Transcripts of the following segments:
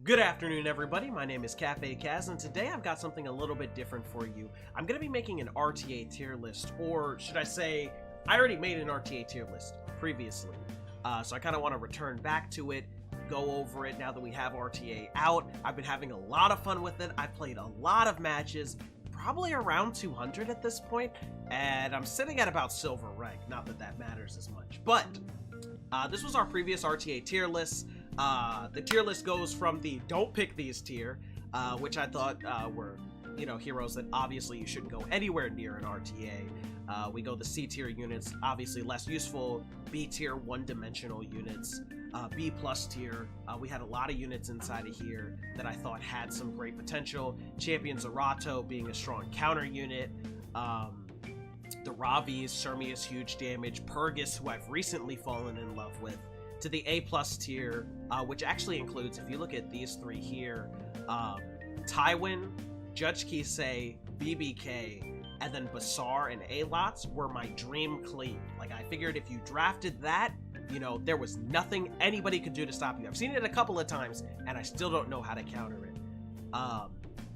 Good afternoon, everybody. My name is Cafe Kaz, and today I've got something a little bit different for you. I'm going to be making an RTA tier list, or should I say, I already made an RTA tier list previously. So I kind of want to return back to it, go over it now that we have RTA out. I've been having a lot of fun with it. I've played a lot of matches, probably around 200 at this point, and I'm sitting at about silver rank. Not that that matters as much, but this was our previous RTA tier list. The tier list goes from the don't pick these tier, which I thought were, heroes that obviously you shouldn't go anywhere near an RTA. We go the C tier units, obviously less useful, B tier one-dimensional units, B plus tier. We had a lot of units inside of here that I thought had some great potential. Champion Zerato being a strong counter unit. The Ravi's, Cermia's huge damage, Purgus, who I've recently fallen in love with, to the A plus tier, which actually includes, if you look at these three here, Tywin, Judge Kisei, BBK, and then Basar and A-Lots were my dream clean. Like, I figured if you drafted that, there was nothing anybody could do to stop you. I've seen it a couple of times, and I still don't know how to counter it.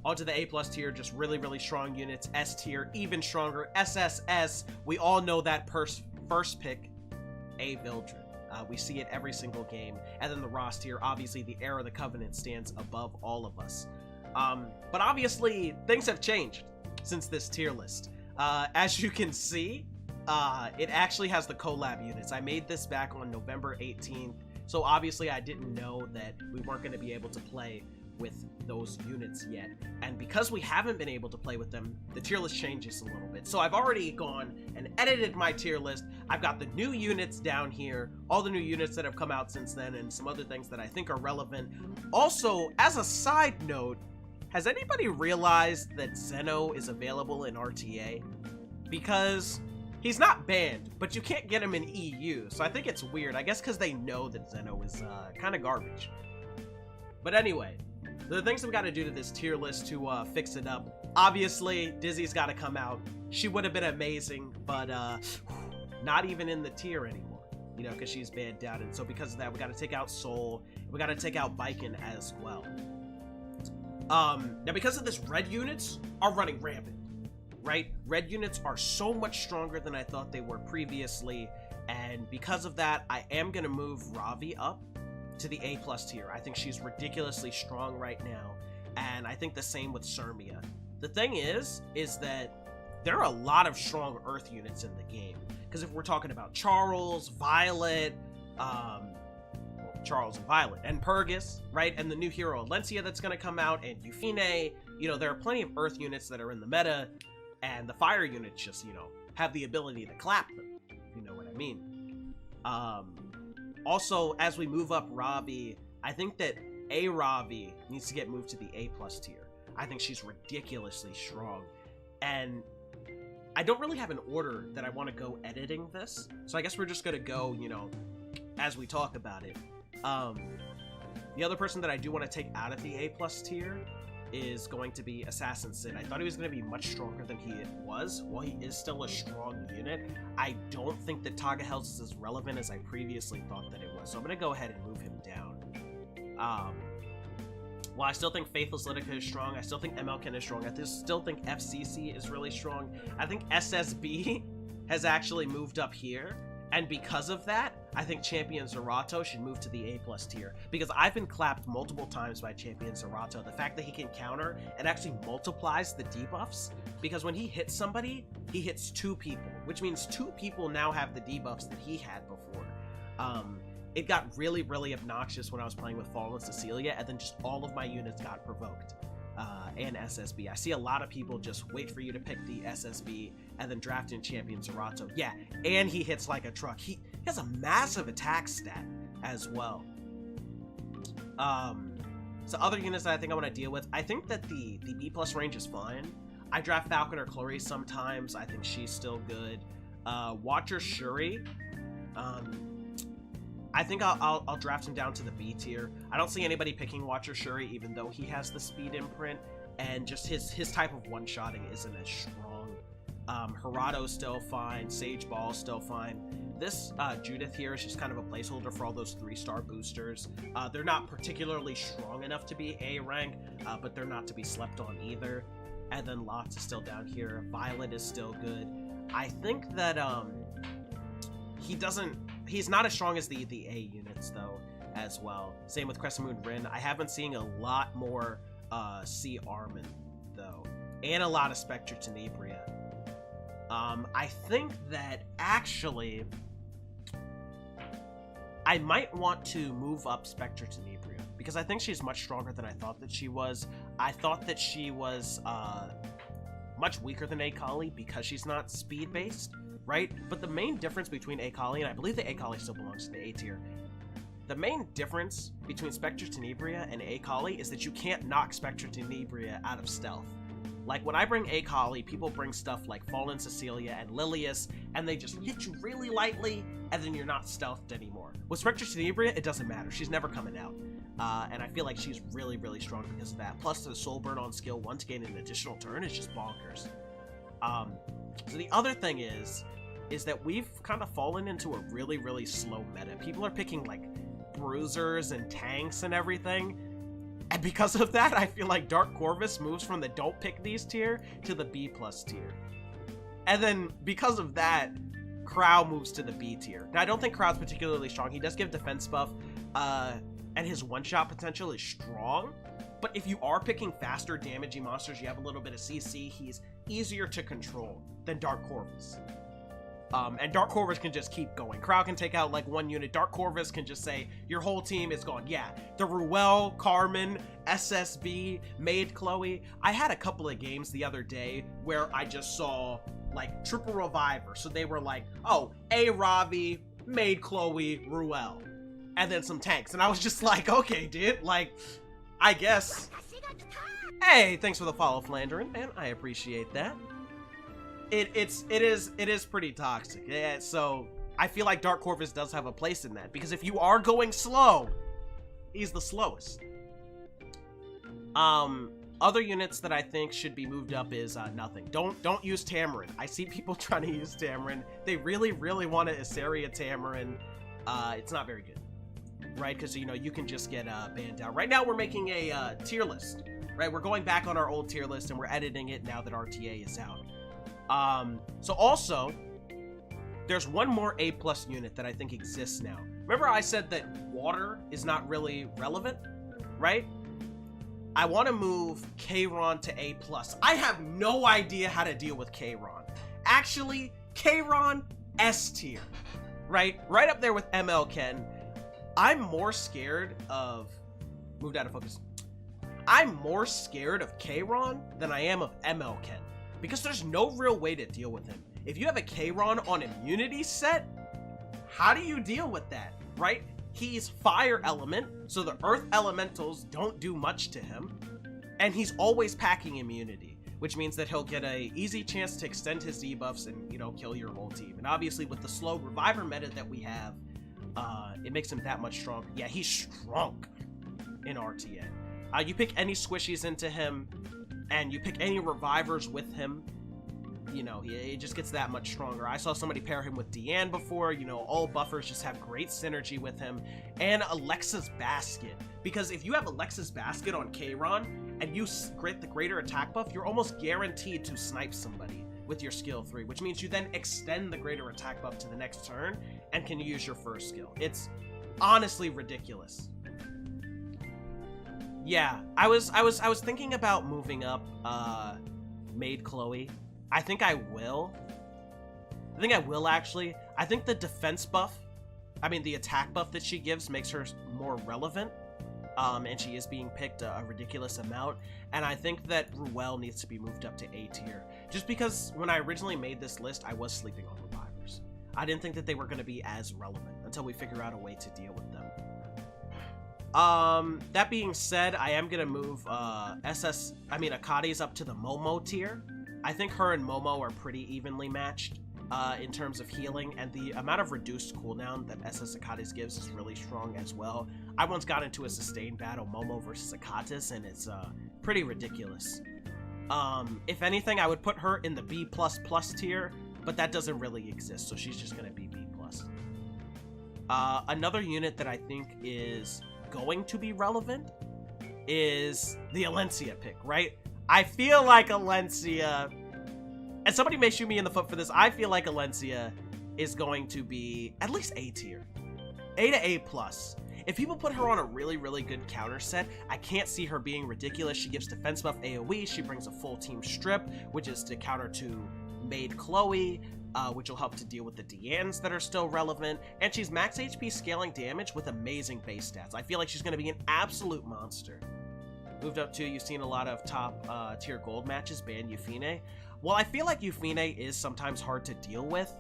Onto the A plus tier, just really, really strong units. S tier, even stronger. SSS, we all know that first pick, A Vildred. We see it every single game. And then the Ross tier, obviously the Heir of the Covenant stands above all of us. But obviously, things have changed since this tier list. As you can see, it actually has the collab units. I made this back on November 18th, so obviously I didn't know that we weren't going to be able to play with those units yet, and because we haven't been able to play with them, the tier list changes a little bit. So I've already gone and edited my tier list. I've got the new units down here, all the new units that have come out since then, and some other things that I think are relevant. Also, as a side note, has anybody realized that Zeno is available in RTA? Because he's not banned, but you can't get him in EU, so I think it's weird. I guess because they know that Zeno is kind of garbage. But anyway, the things we've got to do to this tier list to fix it up. Obviously, Dizzy's got to come out. She would have been amazing, but not even in the tier anymore, because she's banned down. And so because of that, we got to take out Soul. We got to take out Biken as well. Now, because of this, red units are running rampant, right? Red units are so much stronger than I thought they were previously. And because of that, I am going to move Ravi up to the A plus tier. I think she's ridiculously strong right now, and I think the same with Cermia. The thing is that there are a lot of strong Earth units in the game, because if we're talking about Charles, Violet, Charles and Violet, and Purgus, right, and the new hero Alencia that's going to come out, and Euphine, there are plenty of Earth units that are in the meta, and the Fire units just, have the ability to clap them, if you know what I mean. Also, as we move up Ravi, I think that A Ravi needs to get moved to the A plus tier. I think she's ridiculously strong. And I don't really have an order that I want to go editing this, so I guess we're just going to go, as we talk about it. The other person that I do want to take out of the A plus tier is going to be Assassin Sid. I thought he was going to be much stronger than he was. While he is still a strong unit, I don't think that Tagahel's is as relevant as I previously thought that it was. So I'm going to go ahead and move him down. While I still think Faithless Litica is strong, I still think MLK is strong, I still think FCC is really strong. I think SSB has actually moved up here. And because of that, I think Champion Zerato should move to the A plus tier, because I've been clapped multiple times by Champion Zerato. The fact that he can counter, it actually multiplies the debuffs, because when he hits somebody, he hits two people, which means two people now have the debuffs that he had before. It got really, really obnoxious when I was playing with Fallen Cecilia, and then just all of my units got provoked. And SSB. I see a lot of people just wait for you to pick the SSB and then draft in Champion Zerato. Yeah, and he hits like a truck. He has a massive attack stat as well. So other units that I think I want to deal with, I think that the B plus range is fine. I draft Falcon or Chloe sometimes. I think she's still good. Watcher Shuri. I think I'll draft him down to the B tier. I don't see anybody picking Watcher Shuri, even though he has the speed imprint, and just his type of one-shotting isn't as strong. Harato's still fine, Sage Ball's still fine. this Judith here is just kind of a placeholder for all those 3-star boosters. They're not particularly strong enough to be A rank, but they're not to be slept on either. And then Lots is still down here. Violet is still good. I think that he's not as strong as the A units though as well. Same with Crescent Moon Rin. I have been seeing a lot more C Armin though, and a lot of Spectre Tenebria. I think that actually I might want to move up Spectre Tenebria because I think she's much stronger than I thought that she was. I thought that she was much weaker than Akali because she's not speed based, right? But the main difference between Akali, and I believe that Akali still belongs to the A tier, the main difference between Spectre Tenebria and Akali is that you can't knock Spectre Tenebria out of stealth. Like, when I bring Akali, people bring stuff like Fallen Cecilia and Lilius, and they just hit you really lightly, and then you're not stealthed anymore. With Spectre Tenebria, it doesn't matter. She's never coming out. And I feel like she's really, really strong because of that. Plus, the Soul Burn on skill 1 to gain an additional turn is just bonkers. So the other thing is that we've kind of fallen into a really, really slow meta. People are picking, like, bruisers and tanks and everything. And because of that, I feel like Dark Corvus moves from the don't pick these tier to the B+ tier. And then because of that, Crow moves to the B tier. Now, I don't think Crow's particularly strong. He does give defense buff, and his one-shot potential is strong. But if you are picking faster damaging monsters, you have a little bit of CC, he's easier to control than Dark Corvus. And Dark Corvus can just keep going. Crow can take out like 1 unit. Dark Corvus can just say, your whole team is gone. Yeah, the Ruel, Carmen, SSB, Maid Chloe. I had a couple of games the other day where I just saw like triple reviver. So they were like, oh, A Ravi, Maid Chloe, Ruel. And then some tanks. And I was just like, okay, dude, like, I guess. Hey, thanks for the follow, Flandrin, man. I appreciate that. It is pretty toxic. Yeah, so I feel like Dark Corvus does have a place in that because if you are going slow, he's the slowest. Other units that I think should be moved up is nothing. Don't use Tamarin. I see people trying to use Tamarin. They really want to Issaria Tamarin. It's not very good, right? Because you know you can just get banned out. Right now we're making a tier list, right? We're going back on our old tier list and we're editing it now that RTA is out. So also, there's one more A+ unit that I think exists now. Remember I said that water is not really relevant, right? I want to move Kayron to A+. I have no idea how to deal with Kayron. Actually, Kayron, S tier, right? Right up there with ML Ken. I'm more scared of... Moved out of focus. I'm more scared of Kayron than I am of ML Ken. Because there's no real way to deal with him. If you have a Kayron on immunity set, how do you deal with that, right? He's fire element, so the earth elementals don't do much to him. And he's always packing immunity, which means that he'll get a easy chance to extend his debuffs and, you know, kill your whole team. And obviously with the slow reviver meta that we have, it makes him that much stronger. Yeah, he's strong in RTA. You pick any squishies into him, and you pick any revivers with him, you know, it just gets that much stronger. I saw somebody pair him with Deanne before, you know, all buffers just have great synergy with him. And Alexa's Basket, because if you have Alexa's Basket on Kayron, and you get the greater attack buff, you're almost guaranteed to snipe somebody with your skill 3, which means you then extend the greater attack buff to the next turn, and can use your first skill. It's honestly ridiculous. Yeah, I was thinking about moving up Maid Chloe. I think I will. Actually. I think the defense buff, the attack buff that she gives makes her more relevant. And she is being picked a ridiculous amount. And I think that Ruel needs to be moved up to A tier. Just because when I originally made this list, I was sleeping on revivers. I didn't think that they were going to be as relevant until we figure out a way to deal with them. That being said, I am gonna move Akadi's up to the Momo tier. I think her and Momo are pretty evenly matched in terms of healing, and the amount of reduced cooldown that SS Akadi's gives is really strong as well. I once got into a sustained battle, Momo versus Akatis, and it's pretty ridiculous. If anything, I would put her in the B++ tier, but that doesn't really exist, so she's just gonna be B+. Another unit that I think is going to be relevant is the Alencia pick, right? I feel like Alencia, and somebody may shoot me in the foot for this, I feel like Alencia is going to be at least A tier. A to A plus. If people put her on a really, really good counter set, I can't see her being ridiculous. She gives defense buff AoE, she brings a full team strip, which is to counter to Maid Chloe, which will help to deal with the Deannes that are still relevant, and she's max HP scaling damage with amazing base stats. I feel like she's going to be an absolute monster. Moved up to, you've seen a lot of top tier gold matches ban Euphine. Well, I feel like Euphine is sometimes hard to deal with,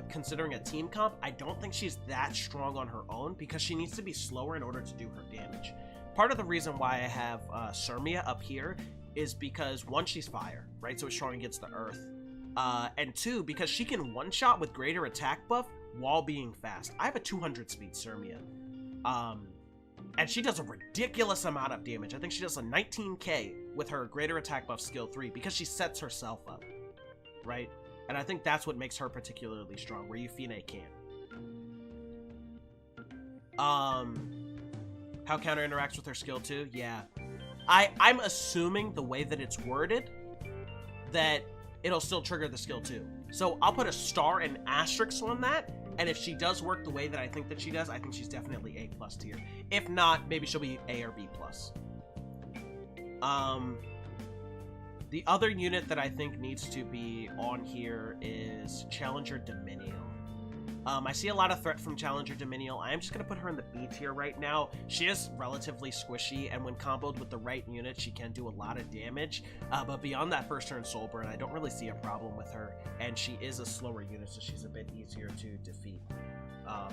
considering a team comp. I don't think she's that strong on her own because she needs to be slower in order to do her damage. Part of the reason why I have Cermia up here is because, one, she's fire, right? So it's strong against the earth. And two, because she can one-shot with greater attack buff while being fast. I have a 200 speed Cermia. And she does a ridiculous amount of damage. I think she does a 19k with her greater attack buff skill 3 because she sets herself up, right? And I think that's what makes her particularly strong, where Euphine can't. How counter interacts with her skill 2? Yeah. I'm assuming the way that it's worded that it'll still trigger the skill 2. So I'll put a star and asterisk on that, and if she does work the way that I think that she does, I think she's definitely A plus tier. If not, maybe she'll be A or B plus. The other unit that I think needs to be on here is Challenger Dominial. I see a lot of threat from Challenger Dominial. I am just going to put her in the B tier right now. She is relatively squishy, and when comboed with the right unit, she can do a lot of damage. But beyond that first turn soul burn, I don't really see a problem with her, and she is a slower unit, so she's a bit easier to defeat. Thank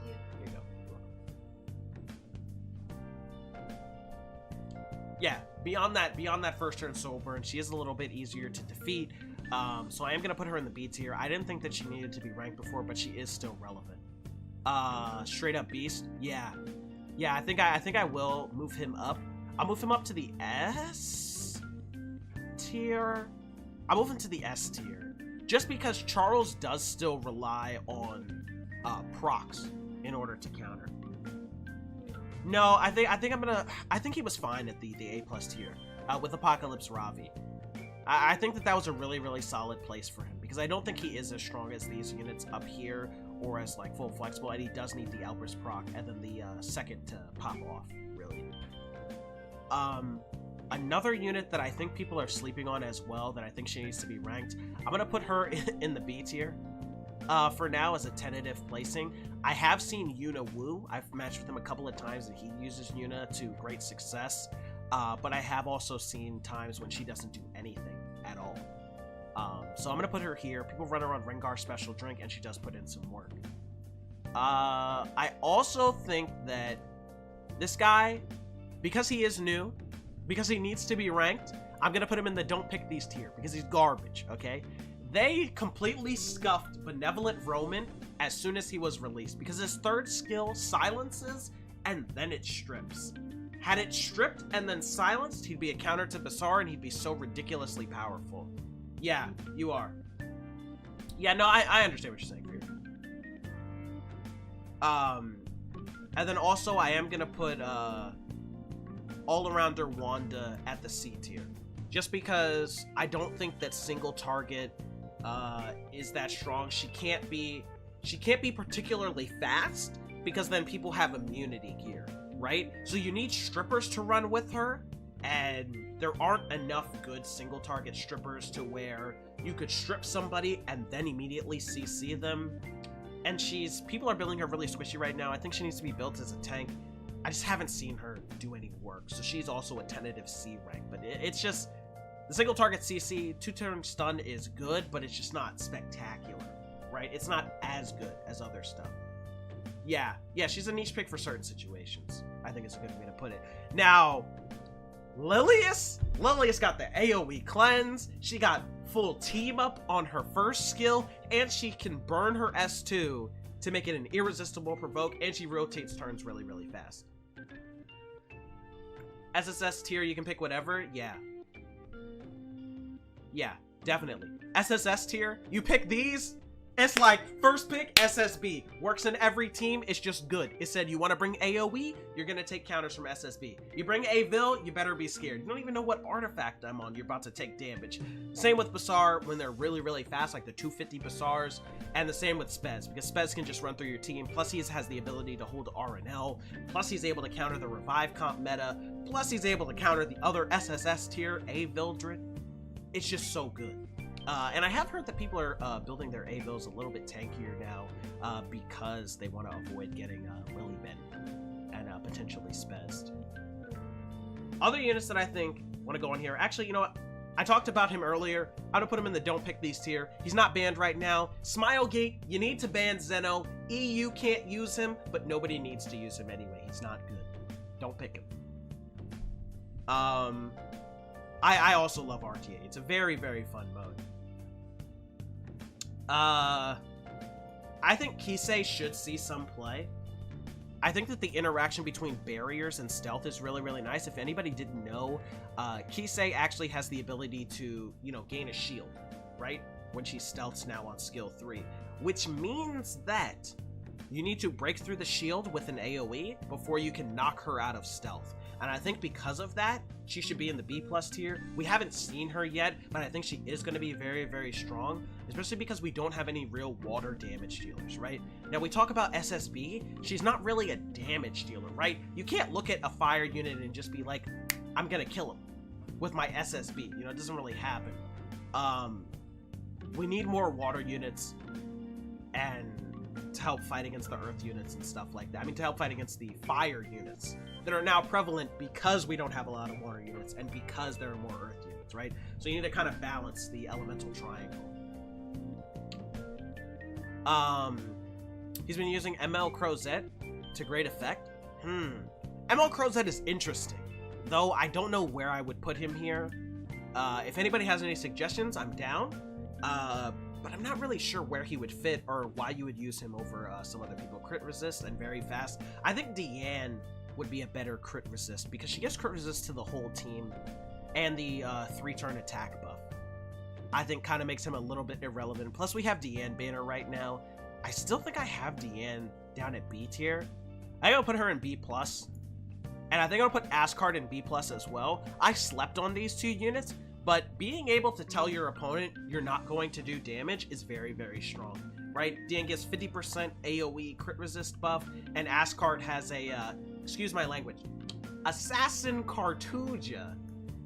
you. Here you go. Yeah, beyond that first turn soul burn, she is a little bit easier to defeat. So I am gonna put her in the B tier. I didn't think that she needed to be ranked before, but she is still relevant. Straight up beast. Yeah, I think I will move him up. I'll move him up to the S tier. I'll move him to the S tier, just because Charles does still rely on procs in order to counter. No, I think he was fine at the A plus tier with Apocalypse Ravi. I think that was a really, really solid place for him, because I don't think he is as strong as these units up here, or as like full flexible, and he does need the Elbrus proc and then the second to pop off, really. Another unit that I think people are sleeping on as well, that I think she needs to be ranked, I'm gonna put her in the B tier for now as a tentative placing. I have seen Yuna Wu. I've matched with him a couple of times, and he uses Yuna to great success. But I have also seen times when she doesn't do anything at all. So I'm going to put her here. People run around Rengar Special Drink, and she does put in some work. I also think that this guy, because he is new, because he needs to be ranked, I'm going to put him in the don't pick these tier, because he's garbage, okay? They completely scuffed Benevolent Roman as soon as he was released, because his third skill silences, and then it strips. Had it stripped and then silenced, he'd be a counter to Basar, and he'd be so ridiculously powerful. Yeah, you are. Yeah, no, I understand what you're saying, Greer. And then also I am gonna put All-Arounder Wanda at the C tier, just because I don't think that single target is that strong. She can't be particularly fast, because then people have immunity gear, right? So you need strippers to run with her, and there aren't enough good single target strippers to where you could strip somebody and then immediately CC them. And people are building her really squishy right now. I think she needs to be built as a tank. I just haven't seen her do any work, so she's also a tentative C rank. But it's just, the single target CC, 2-turn stun is good, but it's just not spectacular, right? It's not as good as other stuff. Yeah, she's a niche pick for certain situations, I think is a good way to put it. Now, Lilius got the AoE cleanse, she got full team up on her first skill, and she can burn her S2 to make it an irresistible provoke, and she rotates turns really, really fast. SSS tier, you can pick whatever, yeah. Yeah, definitely. SSS tier, you pick these, It's like, first pick, SSB. Works in every team, it's just good. It said, you want to bring AoE, you're going to take counters from SSB. You bring Avil, you better be scared. You don't even know what artifact I'm on, you're about to take damage. Same with Basar when they're really, really fast, like the 250 Basars. And the same with Spez, because Spez can just run through your team. Plus, he has the ability to hold RNL. Plus, he's able to counter the Revive comp meta. Plus, he's able to counter the other SSS tier, Avildred. It's just so good. And I have heard that people are building their Avils a little bit tankier now because they want to avoid getting Lily bitten and potentially Spezed. Other units that I think want to go on here, actually, you know what? I talked about him earlier. I'm going to put him in the don't pick these tier. He's not banned right now. Smilegate, you need to ban Zeno. EU can't use him, but nobody needs to use him anyway. He's not good. Don't pick him. I also love RTA. It's a very, very fun mode. I think Kisei should see some play. I think that the interaction between barriers and stealth is really, really nice. If anybody didn't know, Kisei actually has the ability to, you know, gain a shield, right? When she stealths now on skill 3, which means that you need to break through the shield with an AoE before you can knock her out of stealth. And I think because of that, she should be in the B+ tier. We haven't seen her yet, but I think she is going to be very, very strong, especially because we don't have any real water damage dealers, right? Now, we talk about SSB. She's not really a damage dealer, right? You can't look at a fire unit and just be like, I'm going to kill him with my SSB. You know, it doesn't really happen. We need more water units and to help fight against the earth units and stuff like that. I mean, to help fight against the fire units that are now prevalent because we don't have a lot of water units and because there are more earth units, right? So you need to kind of balance the elemental triangle. He's been using ML Crozet to great effect. ML Crozet is interesting, though I don't know where I would put him here. If anybody has any suggestions, I'm down. But I'm not really sure where he would fit or why you would use him over some other people. Crit resist and very fast. I think Deanne would be a better crit resist because she gives crit resist to the whole team and the 3-turn attack buff. I think kind of makes him a little bit irrelevant. Plus we have Deanne banner right now. I still think I have Deanne down at B tier. I'm gonna put her in B+. And I think I'm gonna put Ascard in B+ as well. I slept on these two units, but being able to tell your opponent you're not going to do damage is very, very strong, right? Deanne gets 50% AoE crit resist buff, and Ascard has a, excuse my language, Assassin Cartuja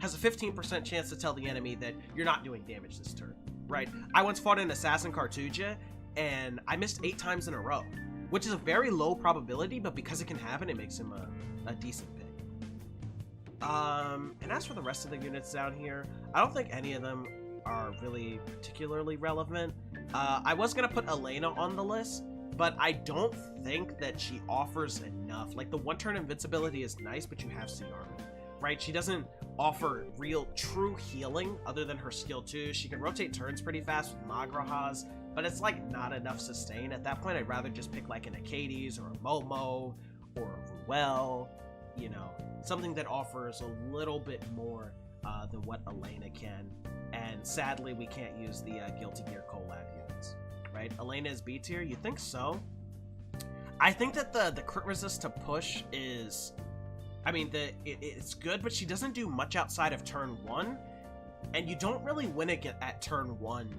has a 15% chance to tell the enemy that you're not doing damage this turn, right? I once fought an Assassin Cartuja, and I missed 8 times in a row, which is a very low probability, but because it can happen, it makes him a decent pick. And as for the rest of the units down here, I don't think any of them are really particularly relevant. I was going to put Elena on the list, but I don't think that she offers enough. Like, the 1-turn invincibility is nice, but you have Sea Army, right? She doesn't offer real, true healing other than her skill 2. She can rotate turns pretty fast with Magrahas, but it's, like, not enough sustain. At that point, I'd rather just pick, like, an Acades or a Momo or a Ruel, you know, something that offers a little bit more than what Elena can. And sadly, we can't use the Guilty Gear collab units, right? Elena is B tier? You think so? I think that the crit resist to push is, I mean, it's good, but she doesn't do much outside of turn 1, and you don't really win it at turn 1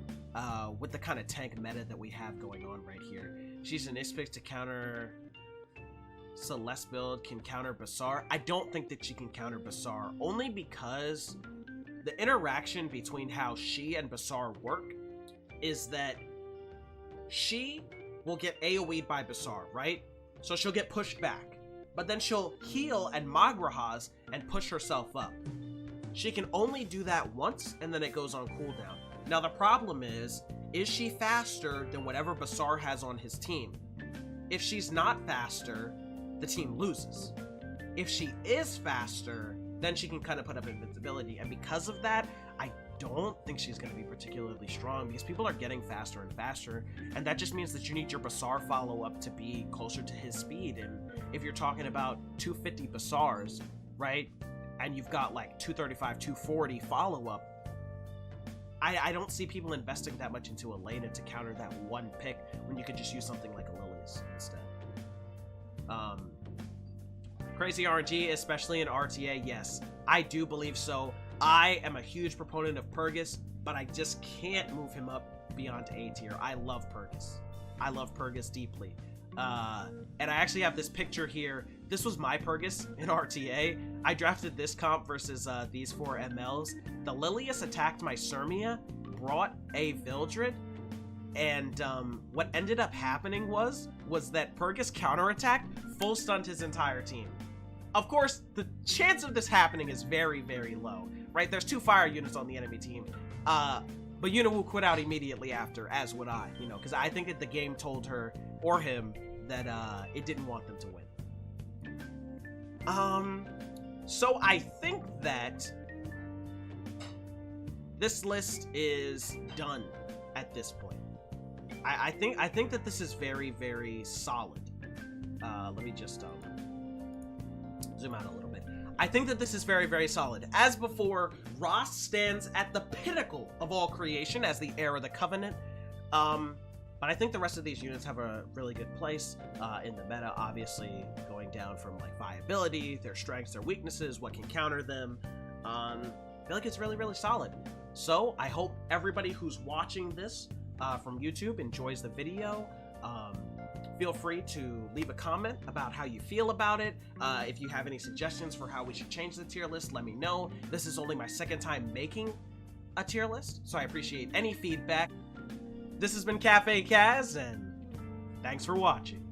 with the kind of tank meta that we have going on right here. She's an Ispix to counter Celeste build, can counter Basar. I don't think that she can counter Basar, only because the interaction between how she and Basar work is that she will get AoE'd by Basar, right? So she'll get pushed back, but then she'll heal and Magrahas and push herself up. She can only do that once, and then it goes on cooldown. Now the problem is she faster than whatever Basar has on his team? If she's not faster, the team loses. If she is faster, then she can kind of put up invincibility, and because of that, I don't think she's going to be particularly strong because people are getting faster and faster, and that just means that you need your Basar follow-up to be closer to his speed. And if you're talking about 250 Basars, right, and you've got like 235, 240 follow-up, I don't see people investing that much into Elena to counter that one pick when you could just use something like a Lilius instead. Crazy RNG, especially in RTA, yes, I do believe so. I am a huge proponent of Purgus, but I just can't move him up beyond A tier. I love Purgus. I love Purgus deeply. And I actually have this picture here. This was my Purgus in RTA. I drafted this comp versus these 4 MLs. The Lilius attacked my Cermia, brought a Vildred, and what ended up happening was that Purgus counterattacked, full stunned his entire team. Of course, the chance of this happening is very, very low, right? There's 2 fire units on the enemy team, but Uniwu quit out immediately after, as would I, you know, because I think that the game told her, or him, that it didn't want them to win. So I think that this list is done at this point. I think that this is very, very solid. Let me just zoom out a little bit. I think that this is very, very solid. As before, Ross stands at the pinnacle of all creation as the heir of the Covenant. But I think the rest of these units have a really good place in the meta, obviously going down from like viability, their strengths, their weaknesses, what can counter them. I feel like it's really, really solid. So I hope everybody who's watching this from YouTube enjoys the video. Feel free to leave a comment about how you feel about it. If you have any suggestions for how we should change the tier list, let me know. This is only my 2nd time making a tier list, so I appreciate any feedback. This has been Cafe Kaz, and thanks for watching.